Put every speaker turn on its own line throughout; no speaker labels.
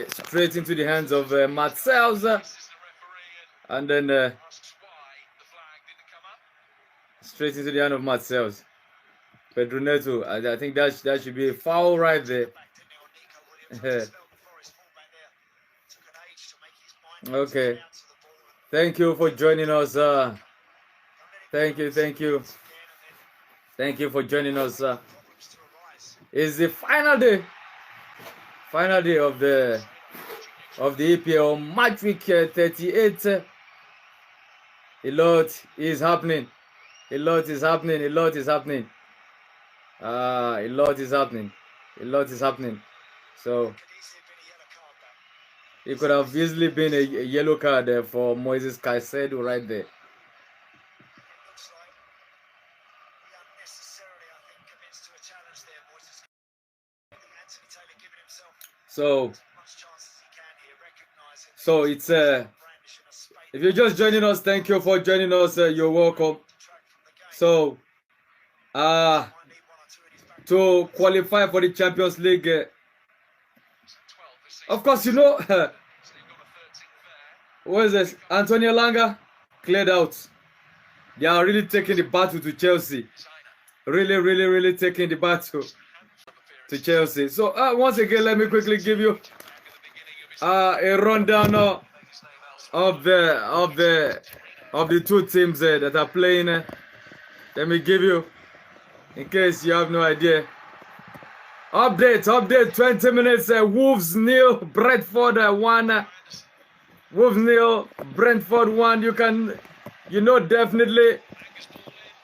straight into the hands of Marcel's, and then straight into the hand of Marcel's. Pedro Neto, I think that should be a foul right there. Okay. Thank you for joining us. Thank you for joining us. It's the final day of the EPL match week 38. A lot is happening. A lot is happening. So it could have easily been a yellow card for Moises Caicedo right there. So it's if you're just joining us, thank you for joining us. You're welcome. So to qualify for the Champions League, of course, you know, what is this? Antonio Langa cleared out. They are really taking the battle to Chelsea. Really taking the battle to Chelsea. So once again, let me quickly give you a rundown of the two teams that are playing. Let me give you, in case you have no idea. Update, 20 minutes. Wolves 0, Brentford 1. Wolves 0, Brentford 1. You know, definitely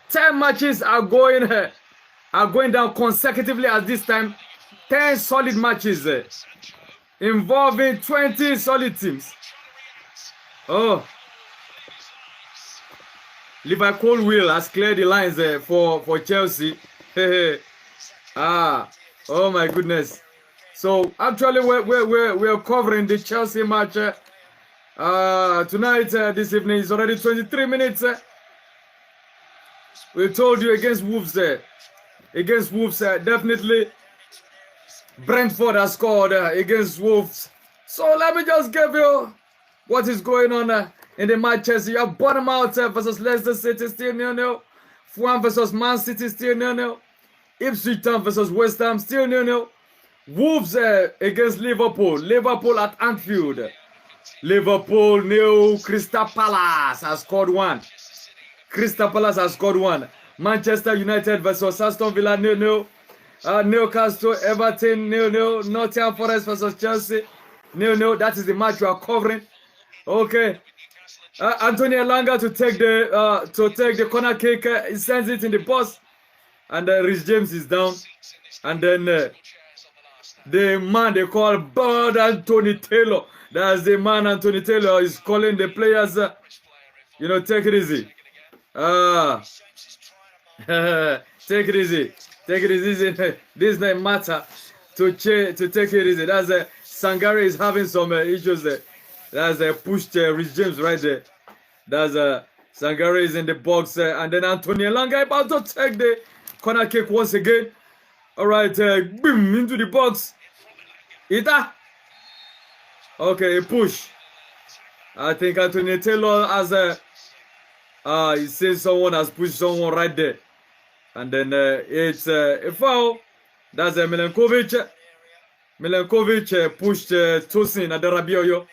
10 matches are going down consecutively at this time. 10 solid matches involving 20 solid teams. Oh, Liverpool will has cleared the lines for Chelsea. Oh my goodness. So actually we're covering the Chelsea match tonight. This evening is already 23 minutes. We told you against Wolves definitely Brentford has scored against Wolves. So let me just give you what is going on in the matches. You have Bournemouth versus Leicester City still 0-0. Fulham versus Man City still 0-0. Ipswich Town versus West Ham still 0-0. Wolves against Liverpool at Anfield. Liverpool 0. Crystal Palace has scored 1. Manchester United versus Aston Villa 0-0. Newcastle, Everton 0-0. Nottingham Forest versus Chelsea 0-0. That is the match we are covering. Okay. Antonio Langa to take the corner kick. He sends it in the post, and Rhys James is down. And then the man they call Bird Anthony Taylor. That's the man Anthony Taylor is calling the players. Take it easy. Take it easy. This doesn't matter to take it easy. That's Sangare is having some issues there. That's pushed Rhys James right there. That's Sangare is in the box, and then Antonio Langa about to take the corner kick once again. All right, boom into the box. Ita. Okay, a push. I think Antonio Taylor has he says someone has pushed someone right there, and then it's a foul. That's Milenkovic. Milenkovic pushed Tosin Adarabioyo.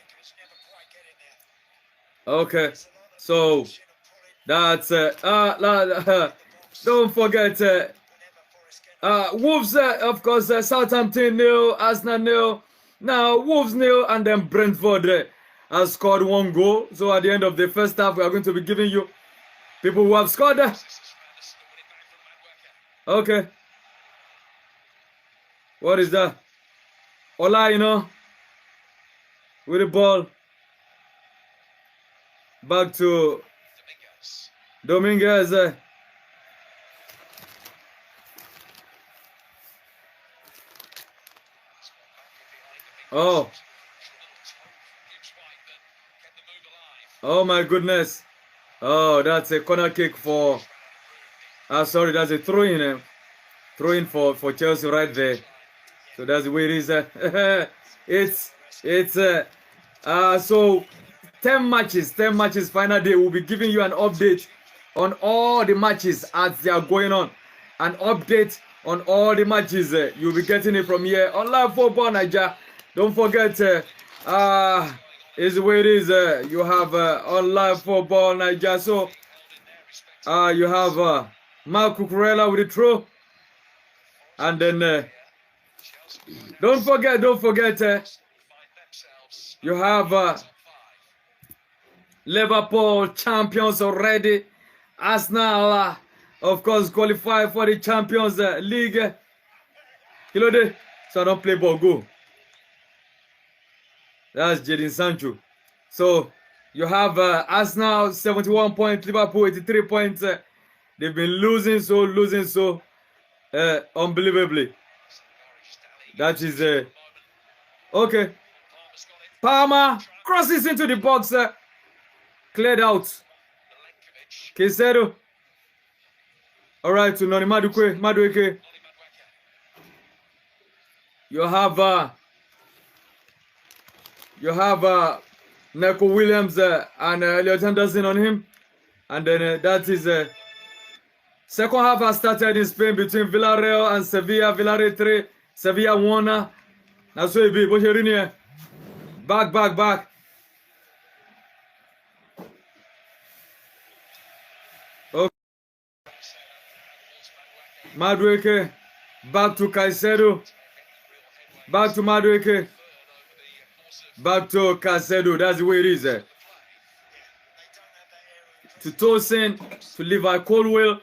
Okay, so that's don't forget Wolves, of course, Southampton 0, Arsenal 0. Now Wolves 0, and then Brentford has scored 1 goal. So at the end of the first half, we are going to be giving you people who have scored. Okay, what is that? Ola, with the ball. Back to Dominguez. Oh my goodness. Oh, that's a corner kick for sorry, that's a throw-in. Throw-in for Chelsea right there. So that's the way it is. It's so 10 matches final day. We'll be giving you an update on all the matches as they are going on. An update on all the matches. You'll be getting it from here on Live Football Nigeria. Don't forget, is the way it is. You have on Live Football Nigeria. So you have Mark Cucurella with the throw. And then don't forget, you have Liverpool champions already. Arsenal, of course, qualified for the Champions League. So I don't play ball, go. That's Jadon Sancho. So you have Arsenal 71 points, Liverpool 83 points. They've been losing so unbelievably. That is okay. Palmer crosses into the box, cleared out. Caicedo. All right, to Noni Madueke. You have Neco Williams and Elliot Henderson on him, and then that is second half has started in Spain between Villarreal and Sevilla. Villarreal 3, Sevilla 1. That's what it be. Bocherini. Back. Okay. Madueke. Back to Caicedo. Back to Madueke. Back to Caicedo. That's the way it is. To Tosin. To Levi Colwill.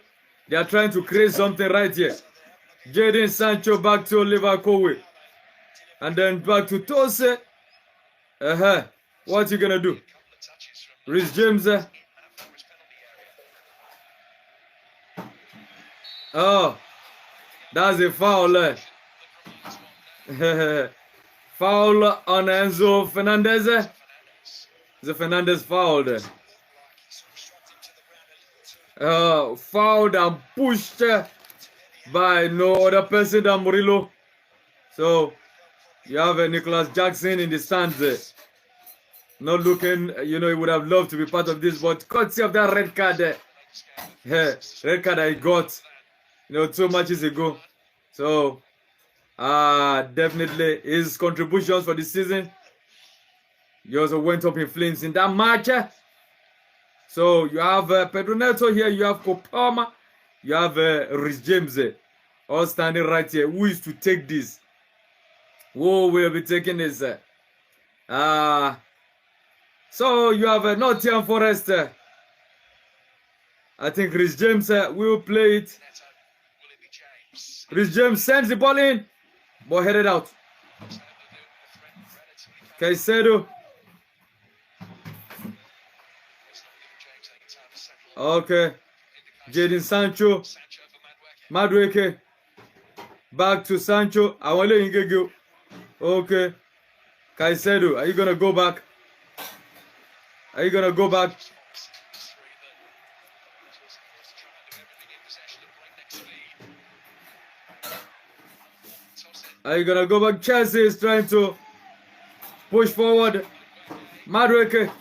They are trying to create something right here. Jadon Sancho back to Levi Colwill. And then back to Tosin. What you gonna do? Reece James. Oh, that's a foul. Foul on Enzo Fernandez. The Fernandez fouled. Fouled and pushed by no other person than Murillo. So you have Nicholas Jackson in the stands. Not looking, he would have loved to be part of this, but courtesy of that red card, red card I got, 2 matches ago. So, definitely his contributions for the season, he also went up in flames in that match. So, you have Pedro Neto here, you have Kopama, you have Reece James, all standing right here. Who is to take this? Who will be taking this? So you have Nottingham Forest. I think Reece James will play it. Reece James sends the ball in. Ball headed out. Caicedo. Okay. Jadon Sancho. Madueke. Back to Sancho. I want to let you. Okay. Caicedo, are you going to go back? Are you going to go back? Are you going to go back? Chelsea is trying to push forward. Madueke.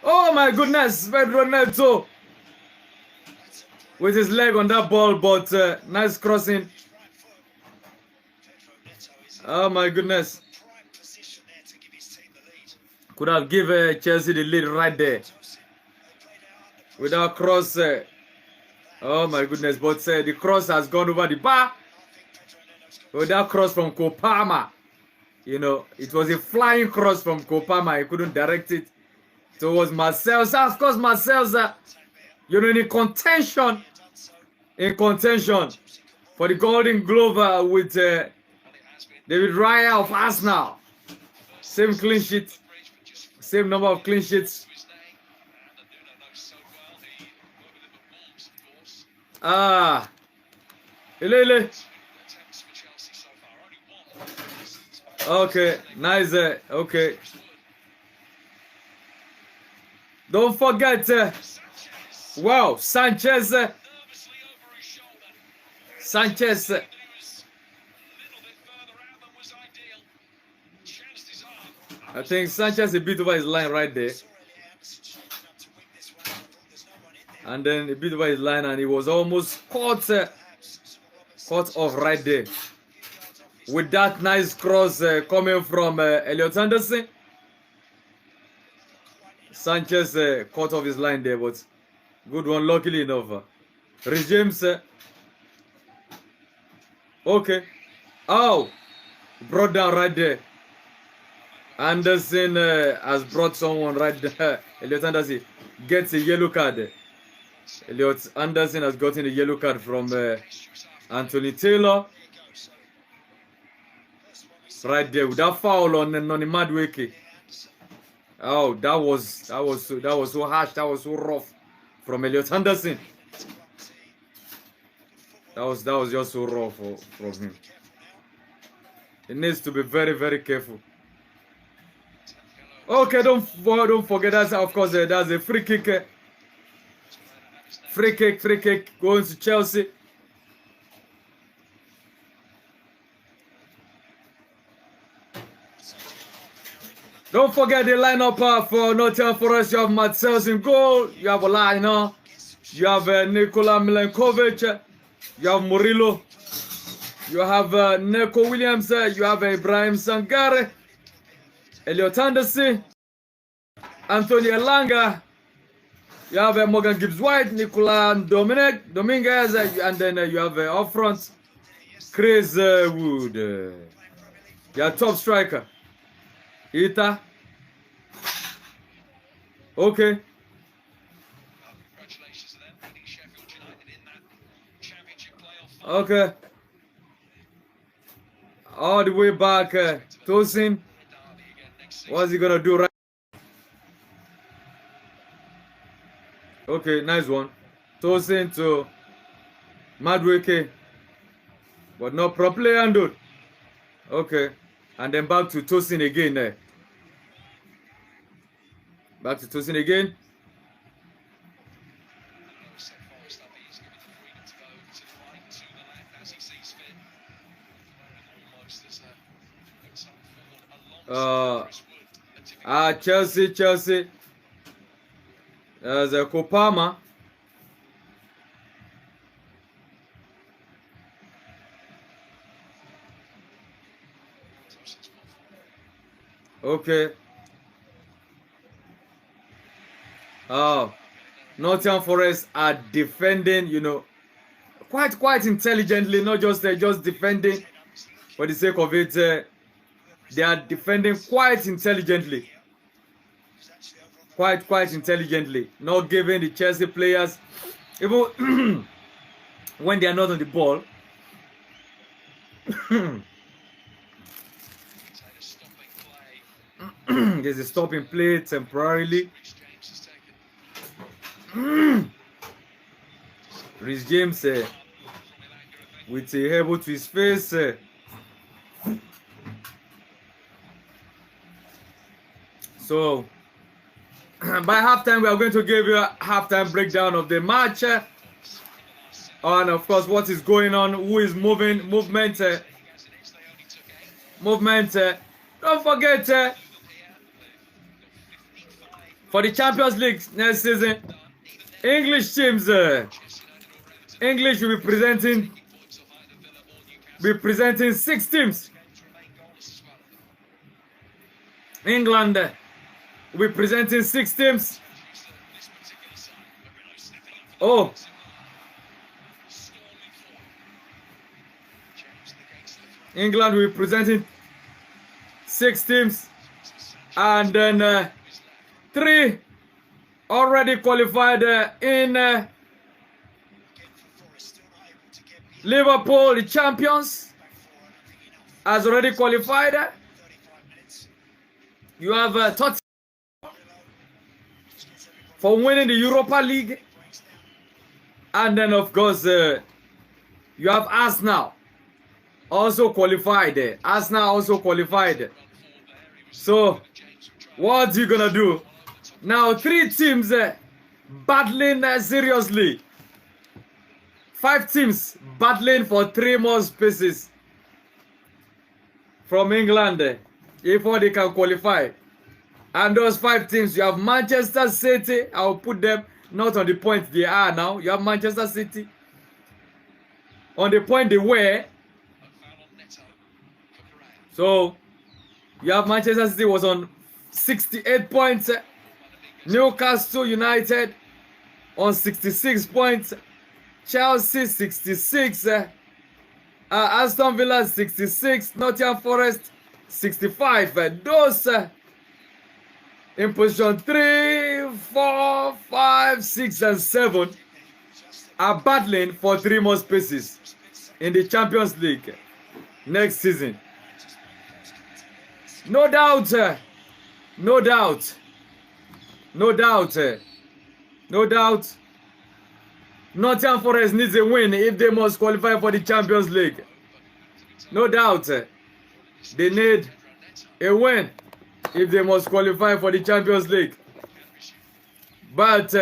Oh my goodness, Pedro Neto. With his leg on that ball, but nice crossing. Oh my goodness. Could have given Chelsea the lead right there. Without cross. Oh my goodness. But the cross has gone over the bar. With that cross from Kopama. It was a flying cross from Kopama. He couldn't direct it towards Marcel's. Of course, Marcel's, in contention. In contention for the Golden Glove with David Raya of Arsenal. Same clean sheet. Same number of clean sheets. Ilele. Okay, nice. Okay. Don't forget. Wow, Sanchez. I think Sanchez a bit over his line right there. And then a bit over his line, and he was almost caught off right there. With that nice cross coming from Elliot Anderson. Sanchez caught off his line there, but good one, luckily enough. Rhys James. Okay. Oh, brought down right there. Anderson has brought someone right there. Elliot Anderson gets a yellow card. Elliot Anderson has gotten a yellow card from Anthony Taylor. Right there with that foul on Madueke. Oh, that was so harsh. That was so rough from Elliot Anderson. That was just so rough from him. He needs to be very, very careful. Okay, don't forget that. Of course, that's a free kick. Free kick going to Chelsea. Don't forget the lineup for Nottingham Forest. You have Marcels in goal. You have Olina. You have Nikola Milenkovic. You have Murillo. You have Neko Williams. You have Ibrahim Sangare. Elliot Anderson. Anthony Elanga. You have Morgan Gibbs-White. Nicola Dominguez. And then you have up front Chris Wood. Your top striker. Ita. Okay. Okay. All the way back. Tosin. What's he gonna do right? Okay, nice one. Tosin to Madueke. But not properly handled. Okay. And then back to Tosin again. Back to Tosin again. Chelsea. There's a Kopama. Okay. Nottingham Forest are defending, quite intelligently, not just defending for the sake of it. They are defending quite intelligently. Quite intelligently. Not giving the Chelsea players, even when they are not on the ball. There's a stopping play temporarily. Rhys James with a elbow to his face. So by halftime, we are going to give you a halftime breakdown of the match. And of course, what is going on, who is moving, movement. Don't forget, for the Champions League next season, English teams, English will be presenting 6 teams. England will be presenting 6 teams. Oh. England will be presenting 6 teams. And then 3 already qualified in Liverpool, the champions, has already qualified. You have Tottenham for winning the Europa League. And then, of course, you have Arsenal also qualified. Arsenal also qualified. So, what are you going to do? Now, 3 teams battling seriously. 5 teams battling for 3 more spaces from England before they can qualify. And those 5 teams, you have Manchester City. I'll put them not on the point they are now. You have Manchester City on the point they were. So you have Manchester City was on 68 points. Newcastle United on 66 points. Chelsea 66. Aston Villa 66. Nottingham Forest 65. Those in position 3, 4, 5, 6, and 7 are battling for 3 more spaces in the Champions League next season. No doubt, no doubt, no doubt, no doubt. Nottingham Forest needs a win if they must qualify for the Champions League. No doubt, they need a win if they must qualify for the Champions League. But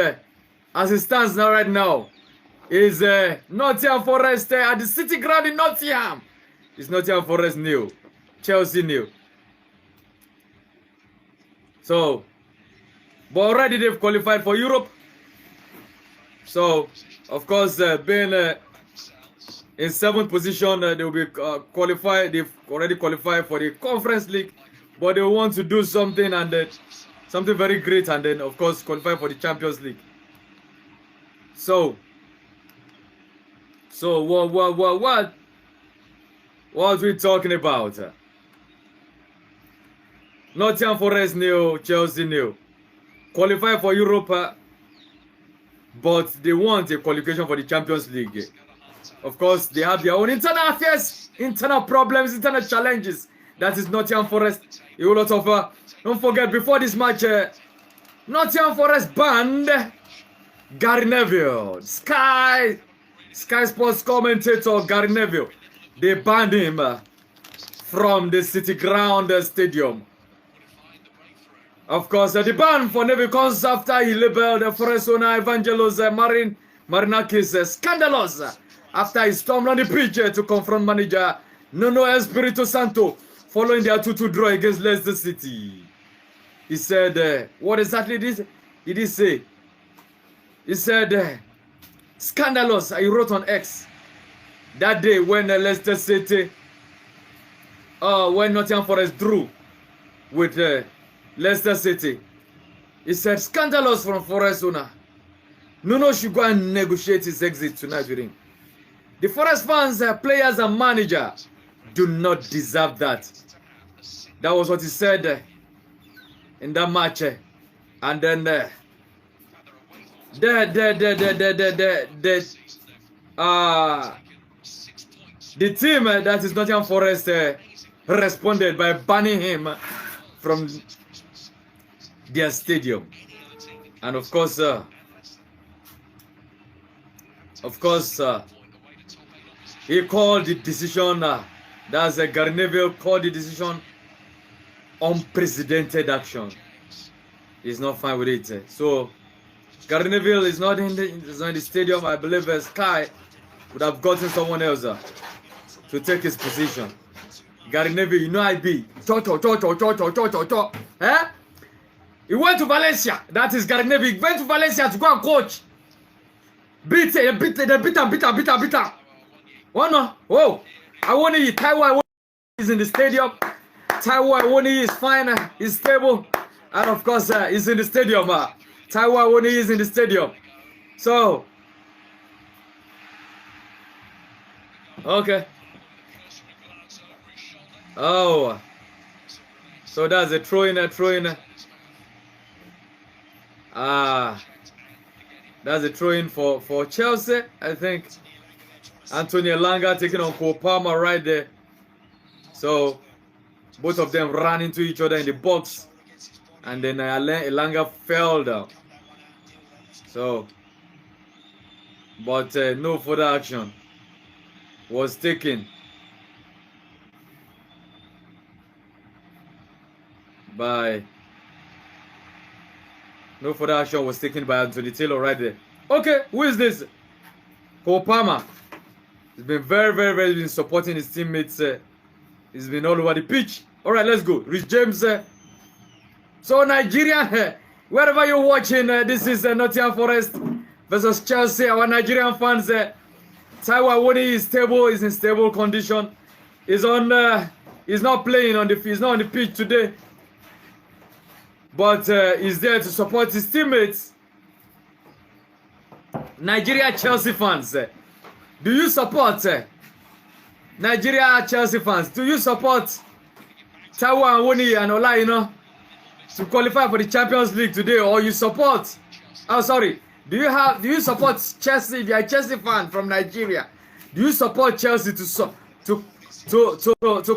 as it stands now, right now, is Nottingham Forest at the City Ground in Nottingham. It's Nottingham Forest nil, Chelsea nil. So, but already they've qualified for Europe. So, of course, being in 7th position, they will be qualified. They've already qualified for the Conference League, but they want to do something and something very great, and then of course qualify for the Champions League. So what are we talking about? Nottingham Forest nil, Chelsea nil. Qualify for Europa, but they want a qualification for the Champions League. Of course, they have their own internal affairs, internal problems, internal challenges. That is Nottingham Forest. A whole lot of don't forget, before this match, Nottingham Forest banned Gary Neville, Sky Sports commentator Gary Neville. They banned him from the City Ground Stadium. Of course, the ban for Neville comes after he labeled the Forest owner Evangelos Marinakis scandalous after he stormed on the pitch to confront manager Nuno Espirito Santo following their 2-2 draw against Leicester City. He said, what exactly did he say? He said, scandalous, he wrote on X. That day when Leicester City, when Nottingham Forest drew with Leicester City. He said, scandalous from Forest owner. Nuno should go and negotiate his exit tonight with him. The Forest fans, players and manager do not deserve that. That was what he said in that match. And then the team that is Nottingham Forest responded by banning him from their stadium. And of course, he called the decision, that's Gary Neville called the decision unprecedented action. He's not fine with it. So, Gary Neville is not in the stadium. I believe Sky would have gotten someone else to take his position. Gary Neville, you know I be. Eh? He went to Valencia. That is Gary Neville. He went to Valencia to go and coach. Beat him. One more. Whoa. I want to eat. Taiwan is in the stadium. Taiwan Awoniyi is fine. He's stable. And of course, he's in the stadium. Taiwan Awoniyi is in the stadium. So, okay. Oh. So that's a throw-in. That's a throw-in for Chelsea, I think. Antonio Elanga taking on Cole Palmer right there. So both of them ran into each other in the box, and then Elanga fell down. So, but no further action was taken by Anthony Taylor right there. Okay, who is this? Cole Palmer. He's been very been supporting his teammates. He's been all over the pitch. All right, let's go. Rich James So Nigeria, wherever you're watching, this is Nottingham Forest versus Chelsea. Our Nigerian fans, Taiwo Awoniyi is stable, is in stable condition. He's not playing on the field, he's not on the pitch today, but he's there to support his teammates. Nigeria Chelsea fans, do you support Nigeria Chelsea fans? Do you support Taiwo Awoniyi and Olayina to qualify for the Champions League today, or you support? Oh, sorry. Do you support Chelsea? If you're a Chelsea fan from Nigeria, do you support Chelsea to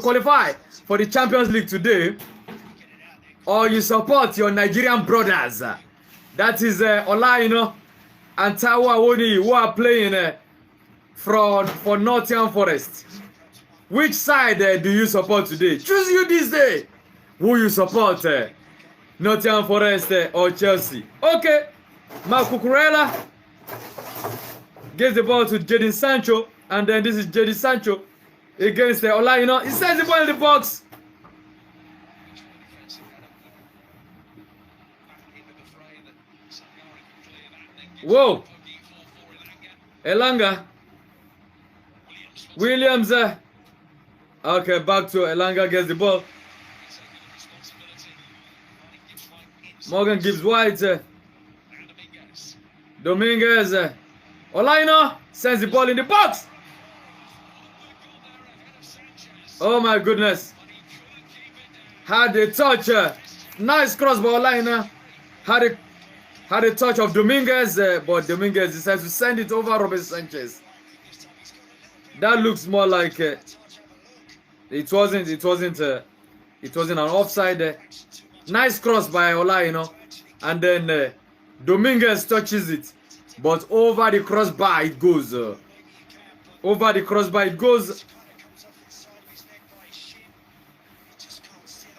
qualify for the Champions League today, or you support your Nigerian brothers? That is Olayina and Taiwo Awoniyi, who are playing for Nottingham Forest. Which side do you support today? Choose you this day. Who you support? Nottingham Forest or Chelsea? Okay. Marc Cucurella gives the ball to Jadon Sancho, and then this is Jadon Sancho against Olayina. He sends the ball in the box. Whoa. Elanga. Williams. Okay, back to Elanga, gets the ball. Morgan Gibbs White. Dominguez. Olayina sends the ball in the box. Oh my goodness. Had a touch. Nice cross by Olayina. Had a touch of Dominguez, but Dominguez decides to send it over Robert Sanchez. That looks more like it wasn't an offside. Nice cross by Olayina, and then Dominguez touches it, but over the crossbar it goes. Over the crossbar it goes.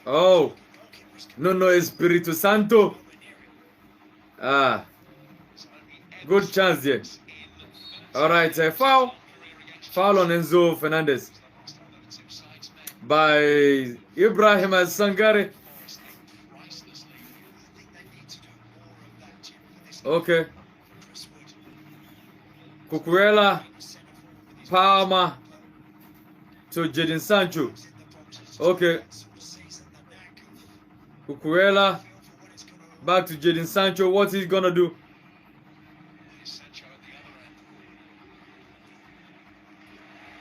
Oh, no, Espiritu Santo. Good chance there. All right, foul on Enzo Fernandez by Ibrahim Sangare. Okay. Cucurella, Palmer to Jadon Sancho. Okay. Cucurella back to Jadon Sancho. What he's gonna do?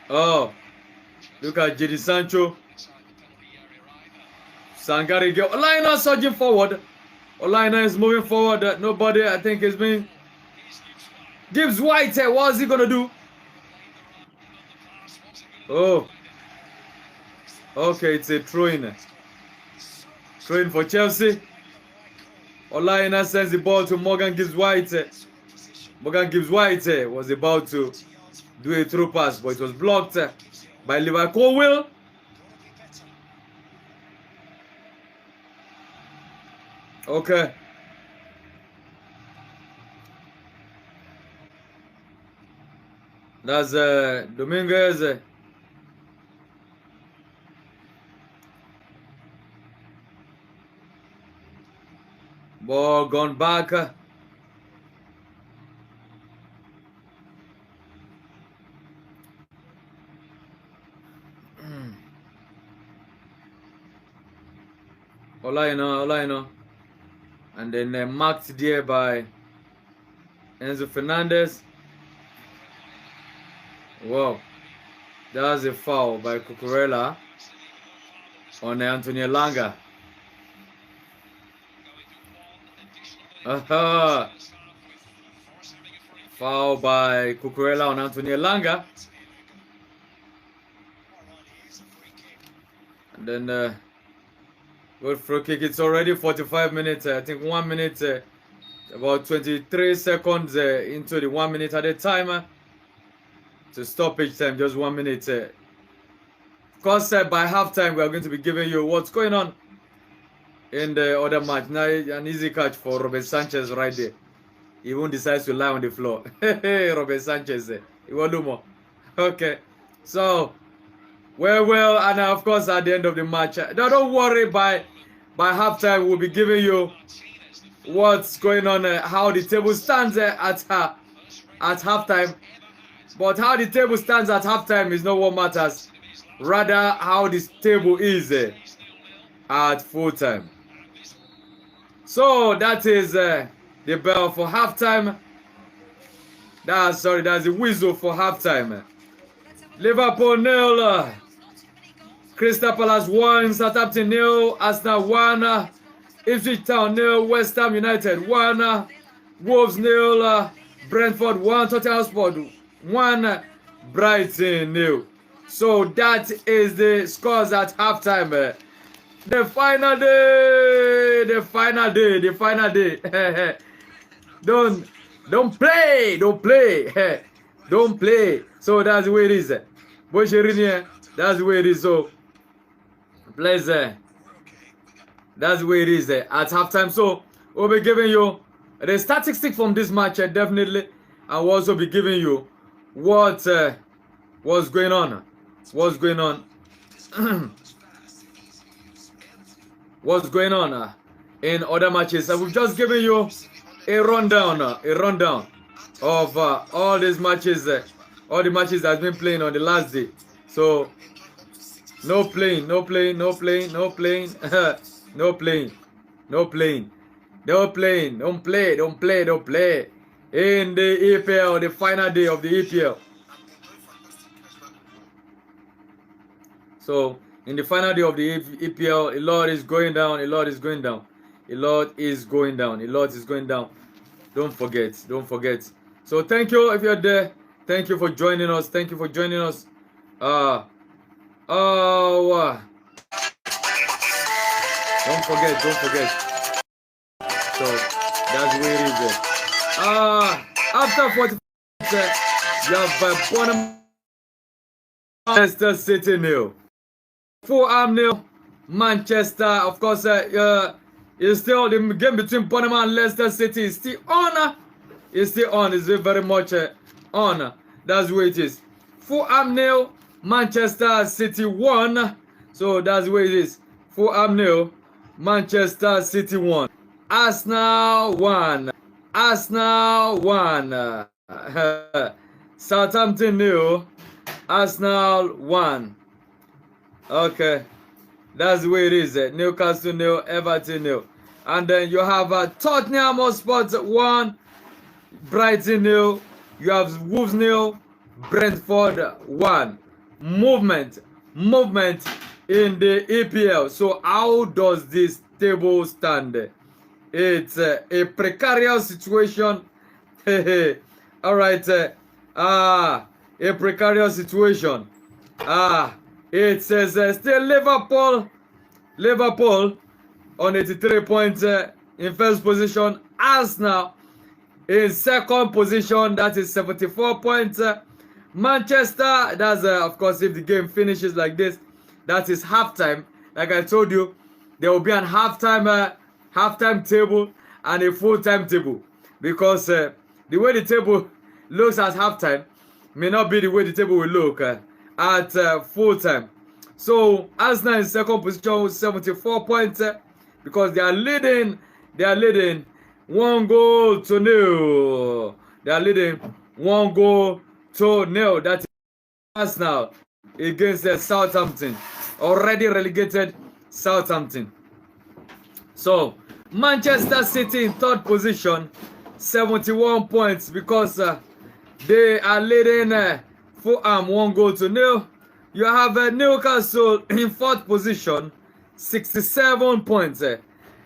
Oh, look at Jadon Sancho. Sangare go. Olayina surging forward. Olayina is moving forward. Nobody, I think, is being. Gibbs White. What is he gonna do? Oh. Okay, it's a throw-in. Throw-in for Chelsea. Olayina sends the ball to Morgan Gibbs White. Morgan Gibbs White was about to do a through pass, but it was blocked by Levi Colwill. Okay. That's Dominguez. Ball gone back. Olayina. And then marked there by Enzo Fernandez. Wow. That was a foul by Cucurella on Antonio Langa. Foul by Cucurella on Antonio Langa. And then good free kick. It's already 45 minutes. I think 1 minute, about 23 seconds into the 1 minute at a time. To stoppage time, just 1 minute. Of course, by halftime, we are going to be giving you what's going on in the other match. Now, an easy catch for Robert Sanchez right there. He won't decide to lie on the floor. Robert Sanchez. Okay. So, well, and of course, at the end of the match, don't worry, by By halftime, we'll be giving you what's going on, how the table stands at halftime. But how the table stands at halftime is not what matters. Rather, how this table is at full time. So that is the bell for halftime. That's the whistle for halftime. Liverpool 0, Crystal Palace 1, Southampton 0, Arsenal 1, Ipswich Town 0, West Ham United 1, Wolves 0, Brentford 1, Tottenham Hotspur 1, Brighton 0. So that is the scores at halftime. The final day. Don't play. So that's the way it is. That's the way it is. So please, that's the way it is at halftime. So we'll be giving you the statistics from this match definitely, and we'll also be giving you what's going on. What's going on in other matches. And we've just given you a rundown of all these matches, all the matches that's been playing on the last day. So no playing in the EPL, the final day of the EPL. So in the final day of the EPL, a lot is going down. Don't forget. So thank you if you're there. Thank you for joining us. Don't forget. So that's where it is. After 45 you have Bonham Manchester City 0. Fulham 0, Manchester. Of course, it's still the game between Bonham and Leicester City is still on. It's very much on. That's the way it is. Fulham 0, Manchester City 1. So that's the way it is. Fulham 0, Manchester City 1. Arsenal 1. Southampton 0, Arsenal 1. Okay, that's the way it is. Newcastle 0, Everton 0. And then you have Tottenham Hotspur 1, Brighton 0. You have Wolves 0, Brentford 1. Movement in the EPL. So how does this table stand? It's a precarious situation. All right. A precarious situation. It says still Liverpool on 83 points in first position. Arsenal in second position, that is 74 points. Manchester, that's of course if the game finishes like this, that is halftime. Like I told you, there will be an halftime table and a full-time table, because the way the table looks at halftime may not be the way the table will look at full time. So Arsenal in second position with 74 points because they are leading 1-0. They are leading 1-0. That is Arsenal against Southampton, already relegated Southampton. So Manchester City in third position, 71 points because they are leading Fulham 1-0. You have Newcastle in fourth position, 67 points.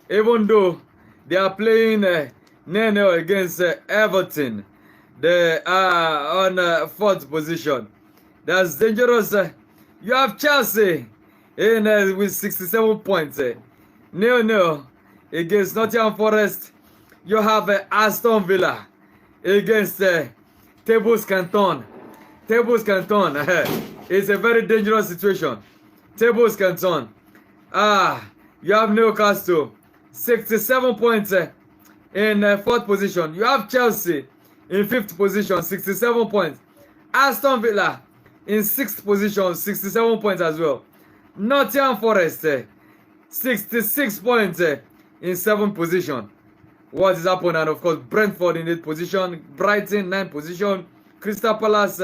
Even though they are playing 0-0 against Everton, they are on fourth position. That's dangerous. You have Chelsea in with 67 points. 0-0 against Nottingham Forest. You have Aston Villa against Tables Canton. It's a very dangerous situation. Tables Canton. You have Newcastle, 67 points in fourth position. You have Chelsea in fifth position, 67 points. Aston Villa in sixth position, 67 points as well. Nottingham Forest 66 points in 7th position. What is happening? And of course, Brentford in 8th position, Brighton 9th position, Crystal Palace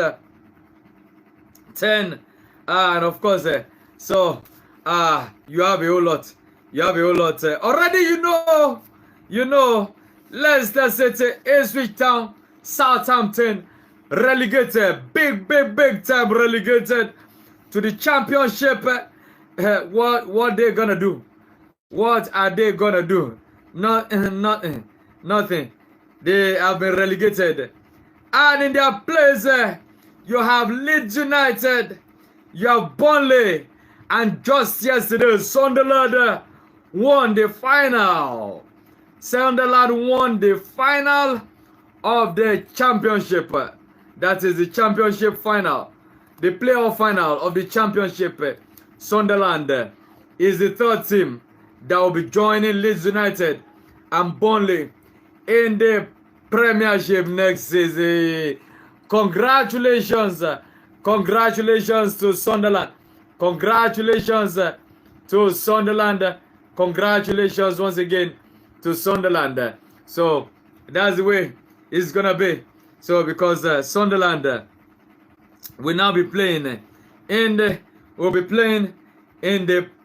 10, and of course, you have a whole lot. You have a whole lot. Already, you know, Leicester City, Ipswich Town, Southampton, relegated, big time relegated to the Championship. What they gonna do? What are they gonna do? Nothing. They have been relegated. And in their place, you have Leeds United, you have Burnley, and just yesterday, Sunderland won the final. Sunderland won the final of the Championship. That is the Championship final. The playoff final of the Championship. Sunderland is the 3rd team that will be joining Leeds United and Burnley in the Premiership next season. Congratulations to Sunderland. Congratulations to Sunderland. Congratulations once again to Sunderland. So that's the way it's gonna be. So because Sunderland will now be playing in the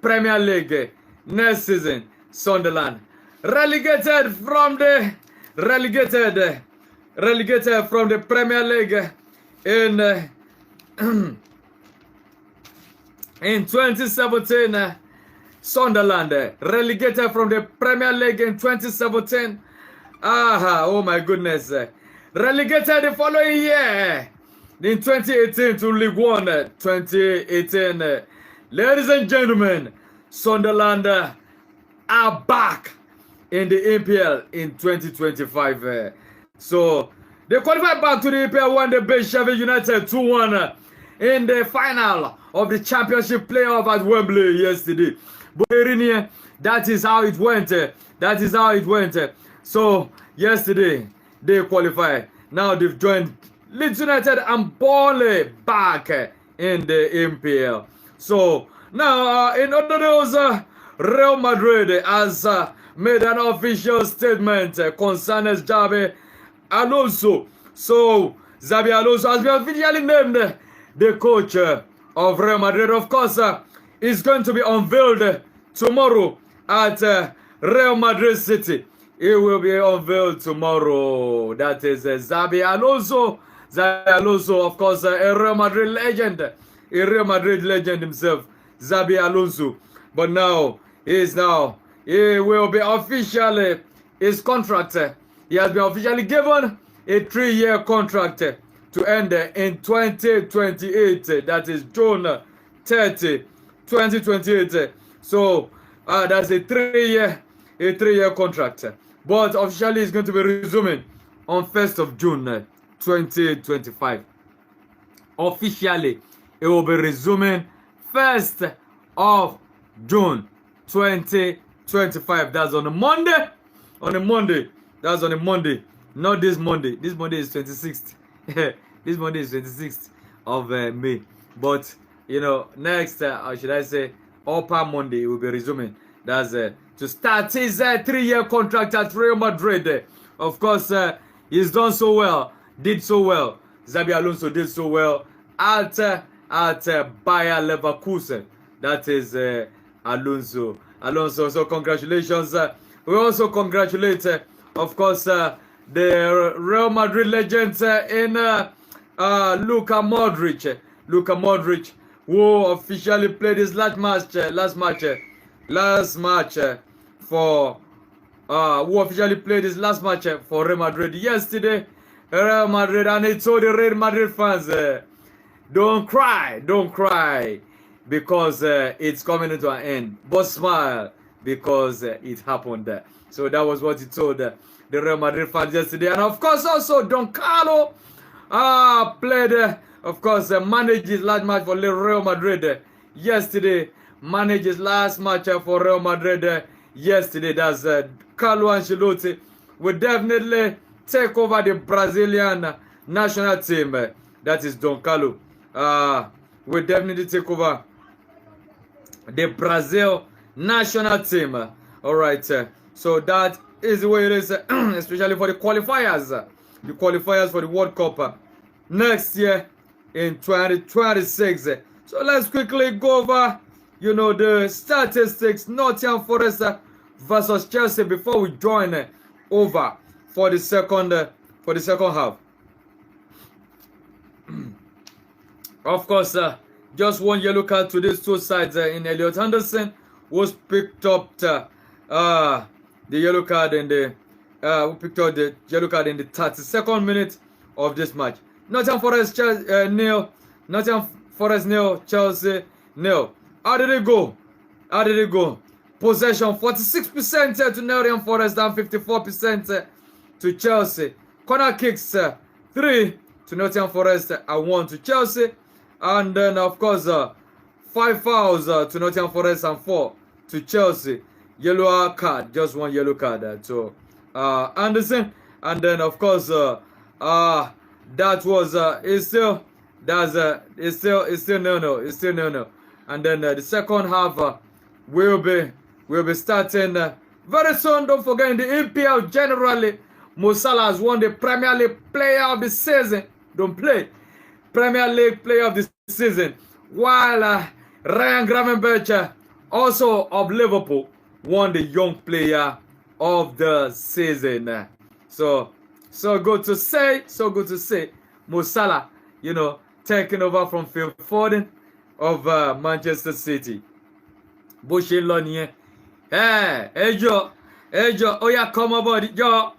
Premier League next season. Sunderland relegated from the Premier League in 2017. Sunderland relegated from the Premier League in 2017. Oh my goodness. Relegated the following year in 2018 to League One. 2018. Ladies and gentlemen, Sunderland are back in the EPL in 2025. So they qualified back to the EPL when they beat Sheffield United 2-1 in the final of the Championship playoff at Wembley yesterday. But that is how it went. That is how it went. So yesterday they qualified. Now they've joined Leeds United and Burnley back in the EPL. So now in other news, Real Madrid has made an official statement concerning Xabi Alonso. So Xabi Alonso has been officially named the coach of Real Madrid. Of course, is going to be unveiled tomorrow at Real Madrid City. It will be unveiled tomorrow. That is Xabi Alonso. Xabi Alonso, of course, a Real Madrid legend. A Real Madrid legend himself, Xabi Alonso. But now, he will be officially, his contract, he has been officially given a 3-year contract to end in 2028. That is June 30, 2028. So that's a 3-year contract. But officially it's going to be resuming on 1st of June 2025. Officially it will be resuming 1st of June 2025. That's on a Monday. That's on a Monday. Not this Monday. This Monday is 26th. This Monday is 26th of May. But next, should I say, upper Monday, it will be resuming. That's to start his 3-year contract at Real Madrid. Of course, he's done so well, did so well. Xabi Alonso did so well at Bayer Leverkusen. That is Alonso. So congratulations. We also congratulate, of course, the Real Madrid legends in Luka Modric, who officially played his last match for Real Madrid yesterday. Real Madrid, and he told the Real Madrid fans, don't cry, because it's coming into an end, but smile because it happened. So that was what he told the Real Madrid fans yesterday. And of course also Don Carlo played, of course, managed his last match for Real Madrid yesterday. Managed his last match for Real Madrid yesterday. That's Carlo Ancelotti will definitely take over the Brazilian national team. That is Don Carlo. Will definitely take over the Brazil national team. All right, so that is the way it is, especially for the qualifiers. The qualifiers for the World Cup next year in 2026. So let's quickly go over, the statistics. Nottingham Forest versus Chelsea before we join over for the second half. Of course, just one yellow card to these two sides in Elliot Anderson was picked up the yellow card in the who picked up the yellow card in the 32nd minute of this match. Nottingham Forest nil, Nottingham Forest nil, Chelsea nil. How did it go? Possession 46% to Nottingham Forest and 54% to Chelsea. Corner kicks 3 to Nottingham Forest and 1 to Chelsea. And then, of course, 5 fouls to Nottingham Forest and 4 to Chelsea. Yellow card, just one yellow card to Anderson. And then, of course, that was it's still no. And then the second half will be starting very soon. Don't forget, in the EPL generally, Mo Salah has won the Premier League Player of the Season. Don't play. Premier League Player of the Season. While Ryan Gravenberch, also of Liverpool, won the Young Player of the Season. So good to say. Mo Salah, taking over from Phil Foden of Manchester City. Bó ṣe lọ nìyẹn. Ẹjọ́, ó yá come aboard, yo.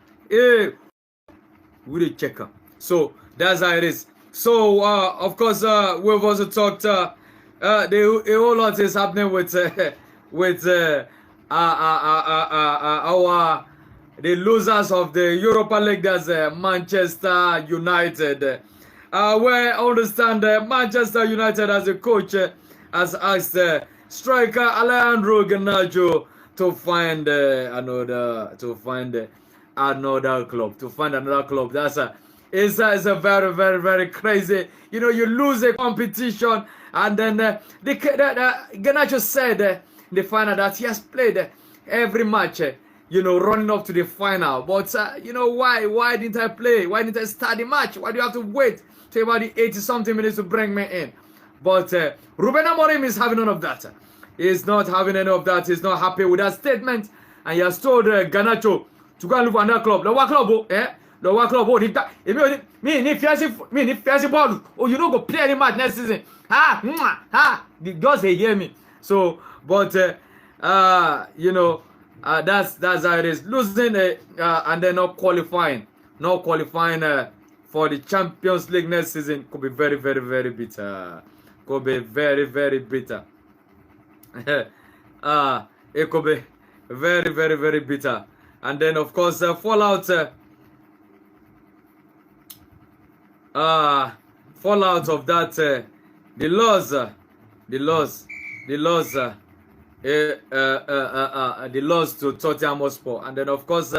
We check up. So that's how it is. So of course, we've also talked. A whole lot is happening with the losers of the Europa League. That's Manchester United. Where I understand Manchester United as a coach has asked striker Alejandro Garnacho to find another club. That's it's a very, very, very crazy. You lose a competition, and then Garnacho said the final that he has played every match. Running up to the final. But why didn't I play? Why didn't I start the match? Why do you have to wait till about the 80-something minutes to bring me in? But Ruben Amorim is having none of that. He's not having any of that. He's not happy with that statement. And he has told Garnacho to go and look for another club. Lower club, me fancy ball. Oh, you don't go play any match next season. Just hear me. So, but that's how it is. Losing and then not qualifying for the Champions League next season could be very, very, very bitter. Could be very, very bitter. It could be very, very, very bitter. And then, of course, fallout of that, the loss to Tottenham Hotspur, and then, of course,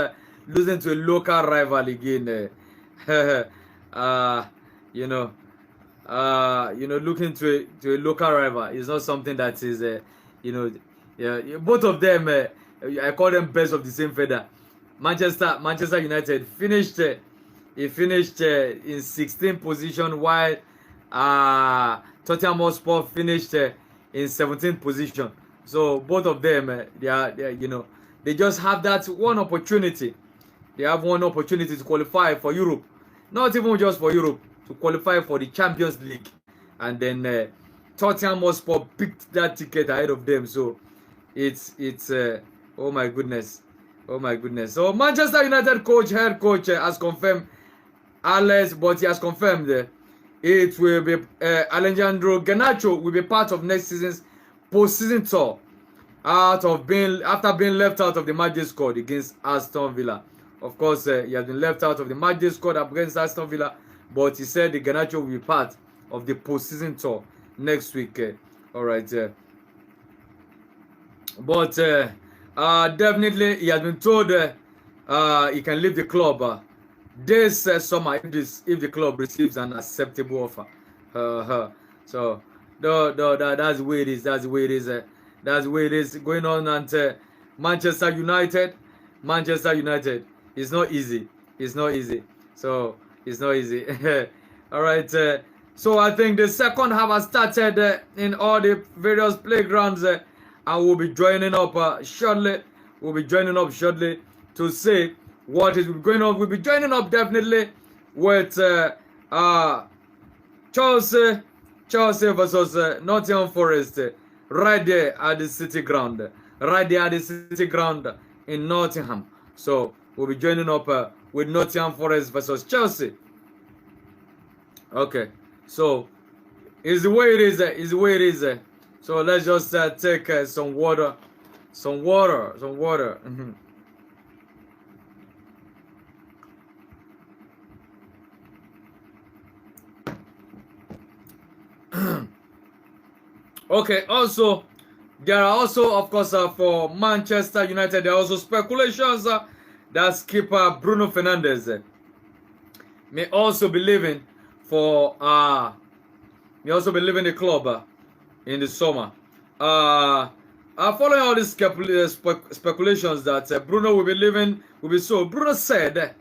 losing to a local rival again. Looking to a local rival is not something that is, both of them, I call them best of the same feather. Manchester United finished in 16th position, while Tottenham Hotspur finished in 17th position. So both of them, they just have that one opportunity. They have one opportunity to qualify for Europe, not even just for Europe, to qualify for the Champions League. And then Tottenham Hotspur picked that ticket ahead of them. So it's oh my goodness. So Manchester United head coach has confirmed Alex, but he has confirmed it will be Alejandro Garnacho will be part of next season's post-season tour after being left out of the match squad against Aston Villa. Of course, he has been left out of the match squad against Aston Villa, but he said the Garnacho will be part of the post-season tour next week. All right, but definitely he has been told he can leave the club this summer if the club receives an acceptable offer. So that's the way it is. That's the way it is going on. And Manchester United, it's not easy. It's not easy. So it's not easy. All right. So I think the second half has started in all the various playgrounds, and we'll be joining up shortly. We'll be joining up shortly to see what is going on. We'll be joining up definitely with Chelsea versus Nottingham Forest, right there at the City Ground, in Nottingham. So we'll be joining up with Nottingham Forest versus Chelsea. Okay, so it's the way it is. So let's just take some water. Okay, also there are also, of course, for Manchester United, there are also speculations that skipper Bruno Fernandes may also be leaving for the club in the summer. Following all these speculations that Bruno will be leaving, Bruno said,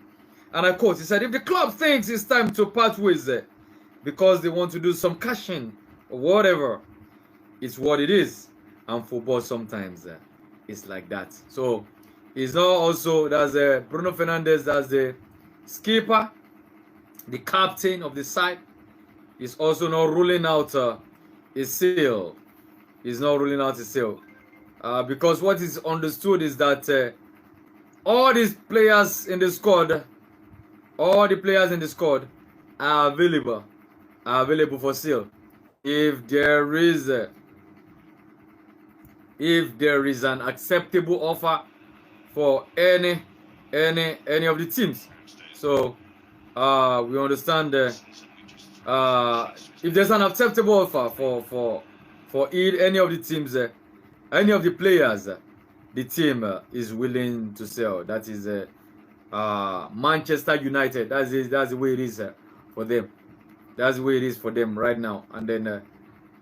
and I quote, he said, if the club thinks it's time to part ways because they want to do some cashing or whatever, it's what it is. And football sometimes it's like that. So it's not also that's Bruno Fernandes, that's the skipper, the captain of the side. Is also not ruling out his sale. He's not ruling out his sale because what is understood is that all these players in the squad, are available for sale. If there is an acceptable offer for any of the teams, so we understand if there's an acceptable offer for any of the teams, any of the players, the team is willing to sell. That is Manchester United. That's the way it is for them. That's the way it is for them right now. And then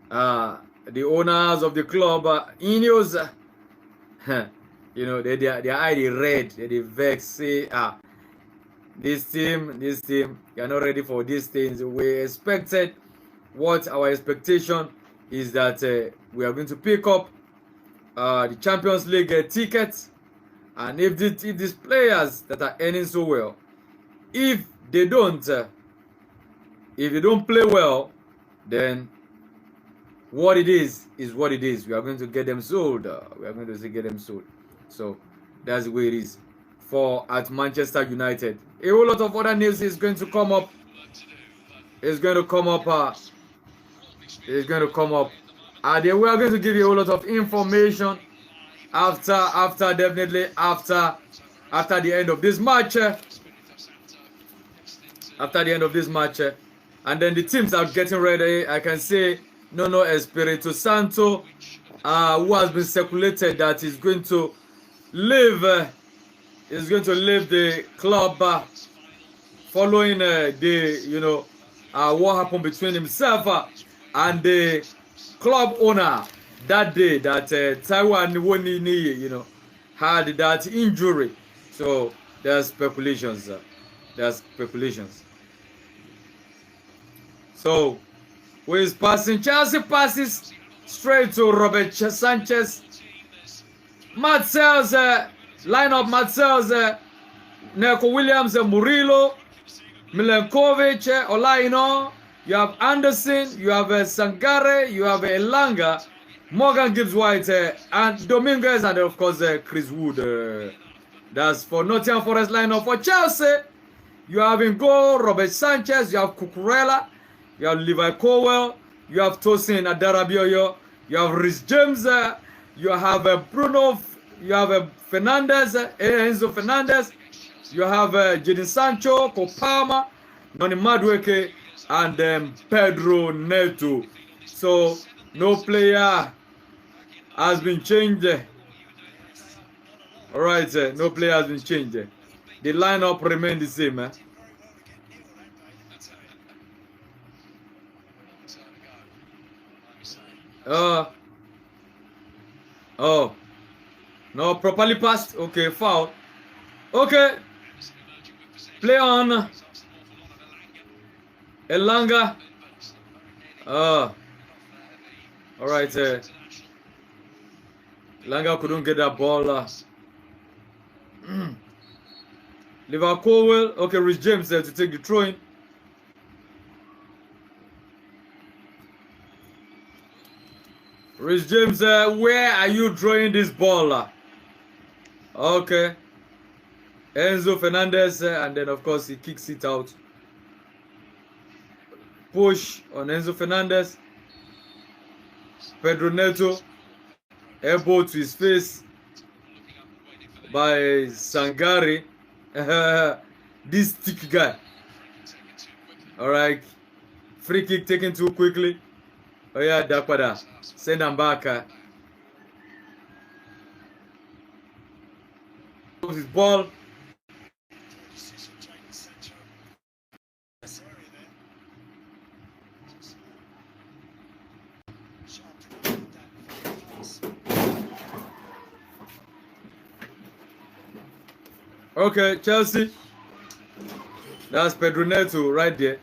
the owners of the club, Ineos, you know, they are the red, they vex, say, this team, you're not ready for these things. We expected, what our expectation is that we are going to pick up the Champions League tickets, and if these players that are earning so well, if they don't play well, then what it is what it is. We are going to get them sold. So that's the way it is at Manchester United. A whole lot of other news is going to come up. It's going to come up. We are going to give you a whole lot of information after the end of this match. And then the teams are getting ready. I can say Nuno Espirito Santo, who has been speculated that is going to leave the club following what happened between himself and the club owner that day that Taiwan Niwoni had that injury. So there's speculations. So who is passing? Chelsea passes straight to Robert Sanchez. Marcel's lineup. Marcel's Neco Williams, Murillo, Milenkovic, Olaino. You have Anderson. You have Sangare. You have Elanga, Morgan Gibbs-White, and Dominguez, and of course Chris Wood. That's for Nottingham Forest lineup. For Chelsea, you have in goal Robert Sanchez. You have Cucurella. You have Levi Colwell, you have Tosin Adarabioyo, you have Rhys James, you have Bruno, you have Enzo Fernandez, you have Jadon Sancho, Kopama, Noni Madueke, and Pedro Neto. So no player has been changed. Alright, no player has been changed. The lineup remains the same. Oh, no, properly passed. Okay, foul. Okay, play on. Elanga. All right. Elanga couldn't get that ball. Liverpool. Okay, Rich James there to take the throw in. Rich James, where are you throwing this ball? Okay. Enzo Fernandez, and then of course he kicks it out. Push on Enzo Fernandez. Pedro Neto, elbow to his face by Sangare. This thick guy. Alright. Free kick taken too quickly. Oh yeah, Dakwada. Send him back. His ball. Okay, Chelsea. That's Pedro Neto right there.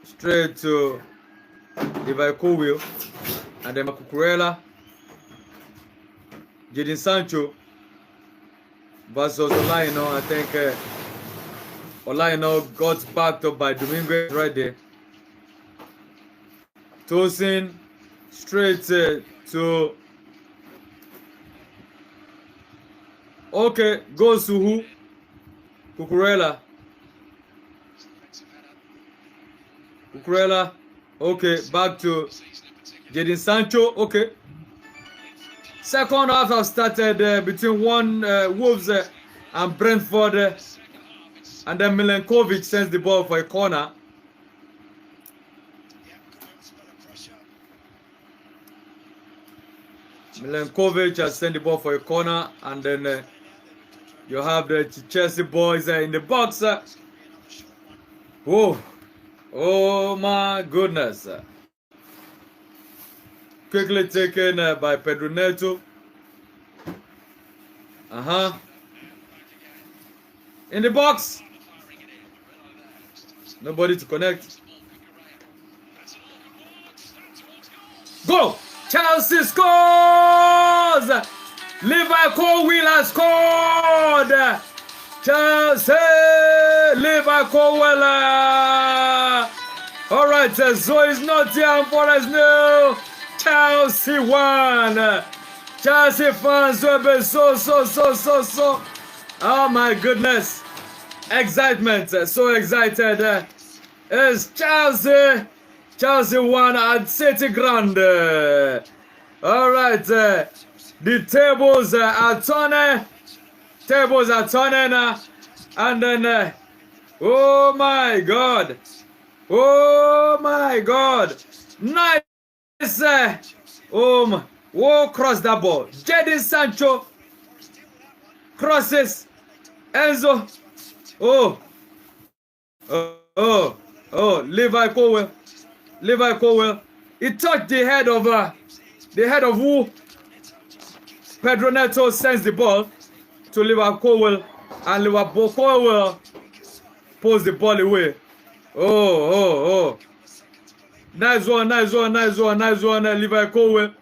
Straight to Levi Colwill. And then Cucurella. Jadon Sancho versus Olaino. I think Olaino got backed up by Dominguez right there. Tosin straight to okay, goes to who? Cucurella. Cucurella. Okay, back to Jadon Sancho. Okay. Second half have started between Wolves and Brentford, and then Milenkovic sends the ball for a corner. Milenkovic has sent the ball for a corner, and then you have the Chelsea boys in the box. Whoa! Oh my goodness! Quickly taken by Pedro Neto. In the box. Nobody to connect. Go! Chelsea scores! Levi Colwill has scored! Chelsea! Levi Colwill! Alright, so it's Nottingham Forest nil. Chelsea won. Chelsea fans will be so. Oh my goodness. Excitement. So excited. It's Chelsea. Chelsea won at City Ground. Alright. The tables are turning. Tables are turning. And then, oh my God. Oh my God. Nice. Cross that ball. Jadon Sancho crosses. Enzo. Levi Colwill. Levi Colwill. He touched the head of who? Pedro Neto sends the ball to Levi Colwill, and Levi Colwill pulls the ball away. Nice one, Levi Colwill.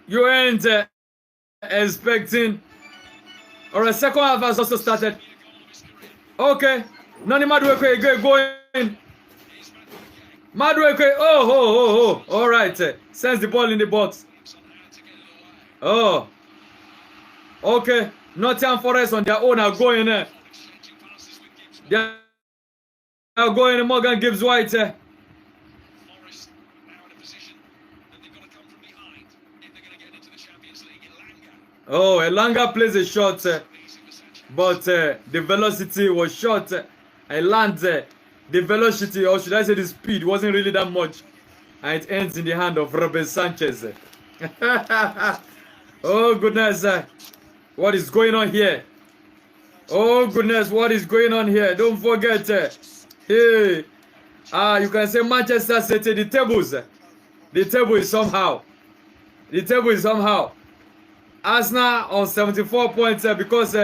You ain't expecting. Alright, second half has also started. Okay. Nani Madueke going. Madueke. Alright. Sends the ball in the box. Okay. Nottingham Forest on their own are going. They are going. Morgan Gibbs White. Elanga plays a shot, but the velocity was short. The velocity, or should I say the speed, wasn't really that much. And it ends in the hand of Robert Sanchez. Oh goodness, what is going on here? Oh goodness, what is going on here? Don't forget, hey, You can say Manchester City, the table is somehow. The table is somehow. Arsenal on 74 points because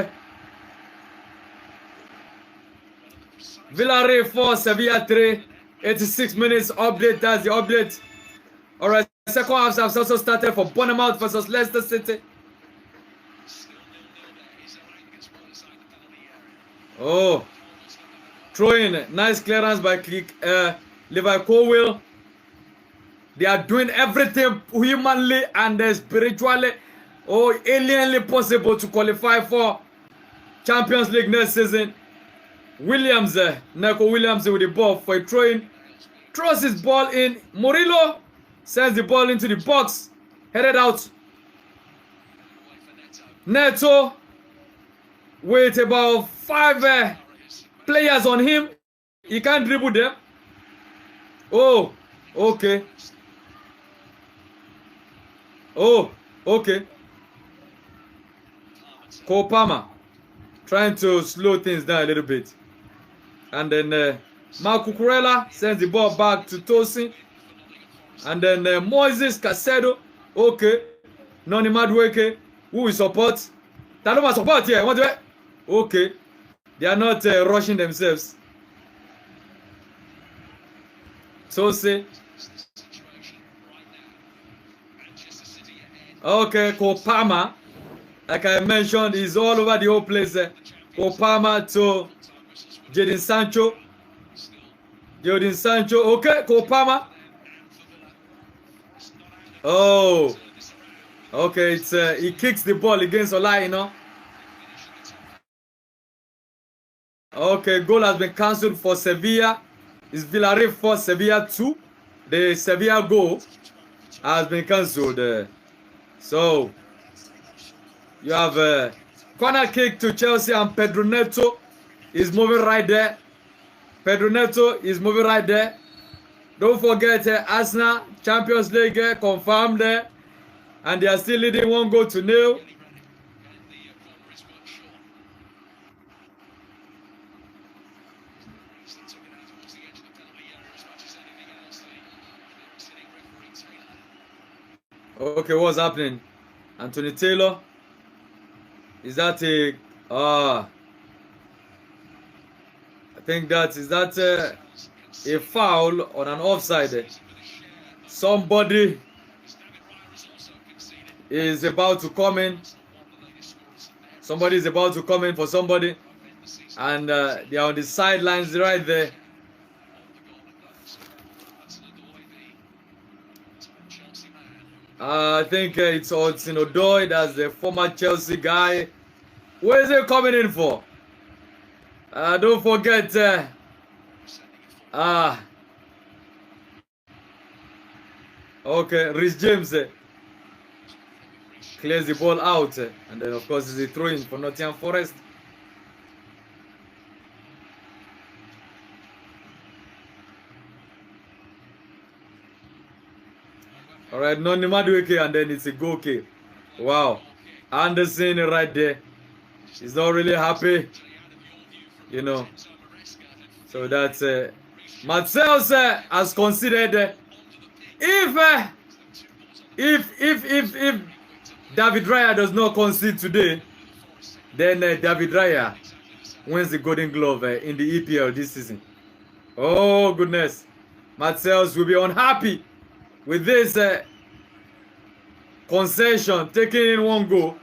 Villarreal 4, Sevilla 3, 86 minutes update. That's the update. Alright, second half has also started for Bournemouth versus Leicester City. Oh, throw in. Nice clearance by Levi Colwill. They are doing everything humanly and spiritually or alienly possible to qualify for Champions League next season. Williams, Neco Williams with the ball for a throw-in. Throws his ball in. Murillo sends the ball into the box. Headed out. Neto with about 5 players on him. He can't dribble them. Oh, okay. Oh, okay. Cole Palmer trying to slow things down a little bit. And then Marco Cucurella sends the ball back to Tosin. And then Moses Casedo. Okay. Noni Madueke. Who will support? Taloma support here. What do I? Okay. They are not rushing themselves. Tosin. Okay, Kopama, like I mentioned, is all over the whole place. Kopama to Jadon Sancho. Jadon Sancho, okay, Kopama. Oh, okay, it's he kicks the ball against Ola, you know. Okay, goal has been cancelled for Sevilla. It's Villarreal 4, Sevilla 2. The Sevilla goal has been cancelled. So, you have a corner kick to Chelsea and Pedro Neto is moving right there. Pedro Neto is moving right there. Don't forget Arsenal, Champions League confirmed there. And they are still leading 1-0. Okay, what's happening? Anthony Taylor. Is that a I think that is that a foul on an offside. Somebody is about to come in. Somebody is about to come in for somebody. And they are on the sidelines right there. I think it's Hudson Odoi, that's the former Chelsea guy. Where is he coming in for? Don't forget. Okay, Rhys James clears the ball out. And then, of course, it's a throw in for Nottingham Forest. All right, Noni Madueke, and then it's a goal kick. Wow. Anderson right there. He's not really happy, you know. So that's Marcel has considered if David Raya does not concede today, then David Raya wins the Golden Glove in the EPL this season. Oh goodness, Marcel will be unhappy with this concession, taking in one goal.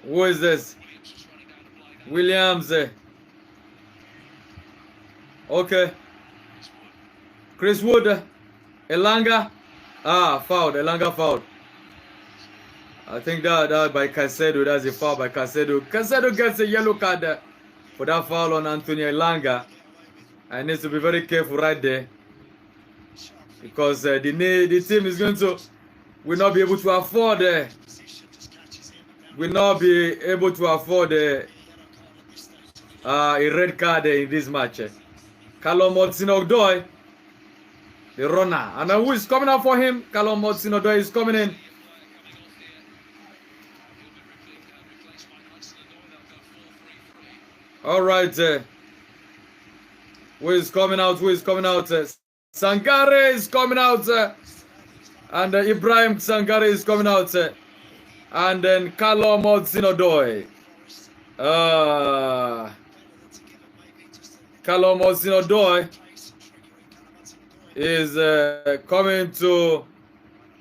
Who is this? Williams. Okay. Chris Wood. Elanga. Fouled. Elanga fouled. I think that by Casedo, that's a foul by Casedo. Casedo gets a yellow card for that foul on Anthony Elanga. I need to be very careful right there. Because the team is going to will not be able to afford a red card in this match. Callum Hudson-Odoi the runner. And then who is coming out for him? Callum Hudson-Odoi is coming in. All right. Who is coming out? Who is coming out? Sangare is coming out. And Ibrahim Sangare is coming out. And then Callum Hudson-Odoi. Callum Hudson-Odoi is coming to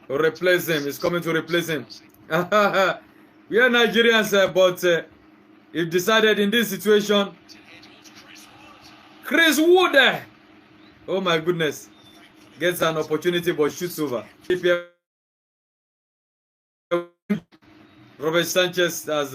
replace him. He's coming to replace him. We are Nigerians, but if decided in this situation, Chris Wood, oh my goodness, gets an opportunity but shoots over. EPL, Robert Sanchez has